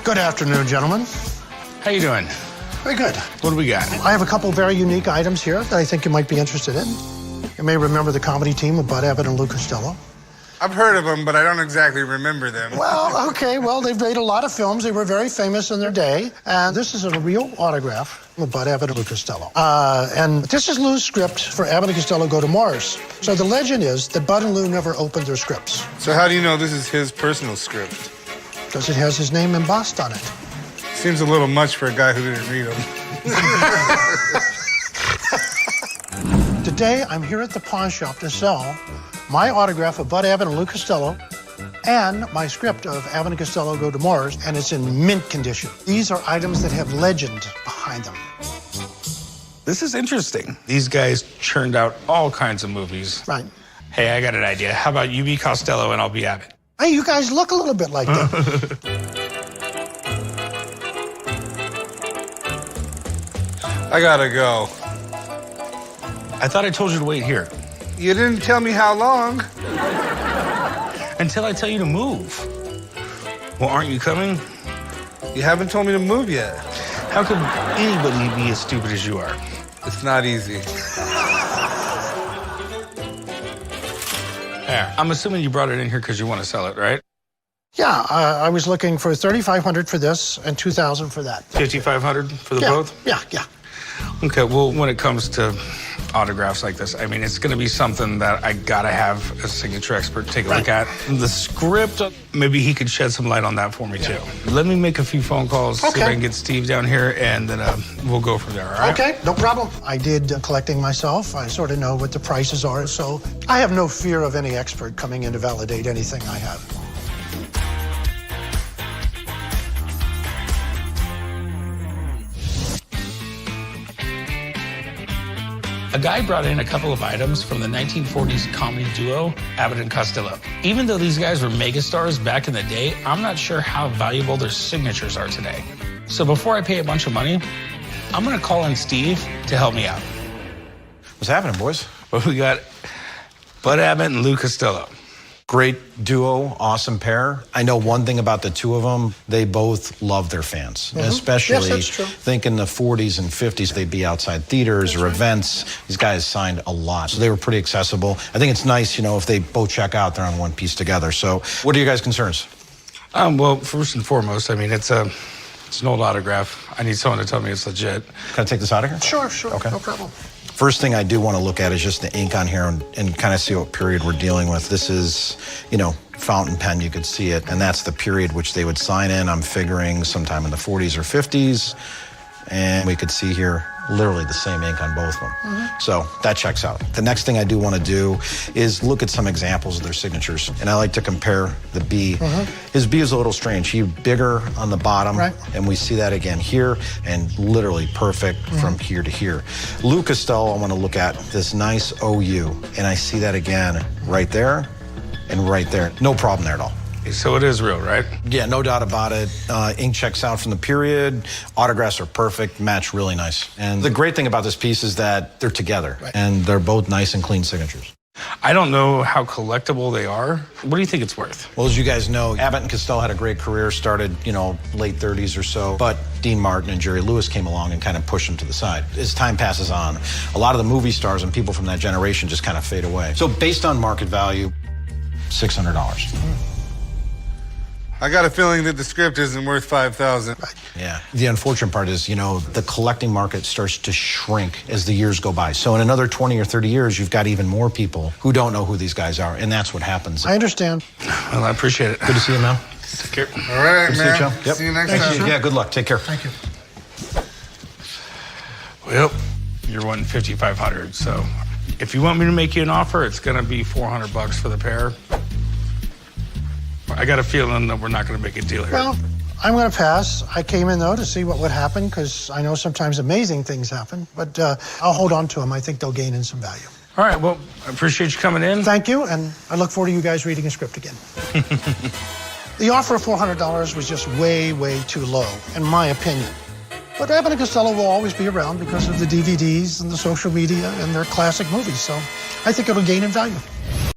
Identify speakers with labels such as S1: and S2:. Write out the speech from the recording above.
S1: Good afternoon, gentlemen.
S2: How you doing?
S1: Very good.
S2: What do we got?
S1: I have a couple very unique items here that I think you might be interested in. You may remember the comedy team of Abbott and Costello.
S3: I've heard of them, but I don't exactly remember them.
S1: Well, okay. Well, they've made a lot of films. They were very famous in their day. And this is a real autograph of Abbott and Costello. And this is Lou's script for Abbott and Costello Go to Mars. So the legend is that Bud and Lou never opened their scripts.
S3: So how do you know this is his personal script?
S1: Because it has his name embossed on it.
S3: Seems a little much for a guy who didn't read them.
S1: Today, I'm here at the pawn shop to sell my autograph of Bud Abbott and Lou Costello and my script of Abbott and Costello Go to Mars, and it's in mint condition. These are items that have legend behind them.
S2: This is interesting. These guys churned out all kinds of movies.
S1: Right.
S2: Hey, I got an idea. How about you be Costello and I'll be Abbott?
S1: Hey, you guys look a little bit like them.
S3: I gotta go.
S2: I thought I told you to wait here.
S3: You didn't tell me how long.
S2: Until I tell you to move. Well, aren't you coming?
S3: You haven't told me to move yet.
S2: How could anybody be as stupid as you are?
S3: It's not easy.
S2: There. I'm assuming you brought it in here because you want to sell it, right?
S1: Yeah, I was looking for $3,500 for this and $2,000 for that.
S2: $5,500 for the
S1: Yeah,
S2: both?
S1: yeah, yeah.
S2: Okay, well, when it comes to autographs like this, I mean, it's going to be something that I got to have a signature expert take a look at. The script, maybe he could shed some light on that for me, too. Let me make a few phone calls, see if I can get Steve down here, and then we'll go from there, all right?
S1: Okay, no problem. I did collecting myself. I sort of know what the prices are, so I have no fear of any expert coming in to validate anything I have.
S2: A guy brought in a couple of items from the 1940s comedy duo, Abbott and Costello. Even though these guys were megastars back in the day, I'm not sure how valuable their signatures are today. So before I pay a bunch of money, I'm gonna call in Steve to help me out.
S4: What's happening, boys?
S2: Well, we got Bud Abbott and Lou Costello.
S4: Great duo, awesome pair. I know one thing about the two of them, they both love their fans. Especially,
S1: yes, that's true.
S4: think in the 40s and 50s, they'd be outside theaters or events. These guys signed a lot, so they were pretty accessible. I think it's nice, you know, if they both check out, they're on one piece together. So what are your guys' concerns?
S2: Well, first and foremost, I mean, it's an old autograph. I need someone to tell me it's legit.
S4: Can I take this out of here?
S1: Sure, sure,
S4: Okay.
S1: no problem.
S4: First thing I do want to look at is just the ink on here and kind of see what period we're dealing with. This is, you know, fountain pen, you could see it, and that's the period which they would sign in. I'm figuring sometime in the 40s or 50s, and we could see here literally the same ink on both of them. So that checks out. The next thing I do want to do is look at some examples of their signatures, and I like to compare the B. His B is a little strange. He's bigger on the bottom, and we see that again here, and literally perfect from here to here. Lou Costello, I want to look at this nice OU, and I see that again right there and right there. No problem there at all.
S2: So it is real, right?
S4: Yeah, no doubt about it. Ink checks out from the period. Autographs are perfect, match really nice. And the great thing about this piece is that they're together, and they're both nice and clean signatures.
S2: I don't know how collectible they are. What do you think it's worth?
S4: Well, as you guys know, Abbott and Costello had a great career, started, you know, late 30s or so, but Dean Martin and Jerry Lewis came along and kind of pushed them to the side. As time passes on, a lot of the movie stars and people from that generation just kind of fade away. So based on market value, $600.
S3: I got a feeling that the script isn't worth $5,000.
S4: Yeah. The unfortunate part is, you know, the collecting market starts to shrink as the years go by. So in another 20 or 30 years, you've got even more people who don't know who these guys are, and that's what happens.
S1: I understand.
S2: Well, I appreciate it.
S4: Good to see you, Mel.
S2: Take care.
S3: All right,
S4: Good to see you,
S3: man.
S4: Joe. Yep.
S3: See you next
S1: Thank
S3: time.
S1: you.
S4: Yeah, good luck. Take care.
S1: Thank you.
S2: Well, you're wanting $5,500, so if you want me to make you an offer, it's gonna be $400 for the pair. I got a feeling that we're not gonna make a deal here.
S1: Well, I'm going to pass. I came in, though, to see what would happen, because I know sometimes amazing things happen, but I'll hold on to them. I think they'll gain in some value.
S2: All right, well, I appreciate you coming in.
S1: Thank you, and I look forward to you guys reading a script again. The offer of $400 was just way, way too low, in my opinion. But Abbott and Costello will always be around because of the DVDs and the social media and their classic movies, so I think it'll gain in value.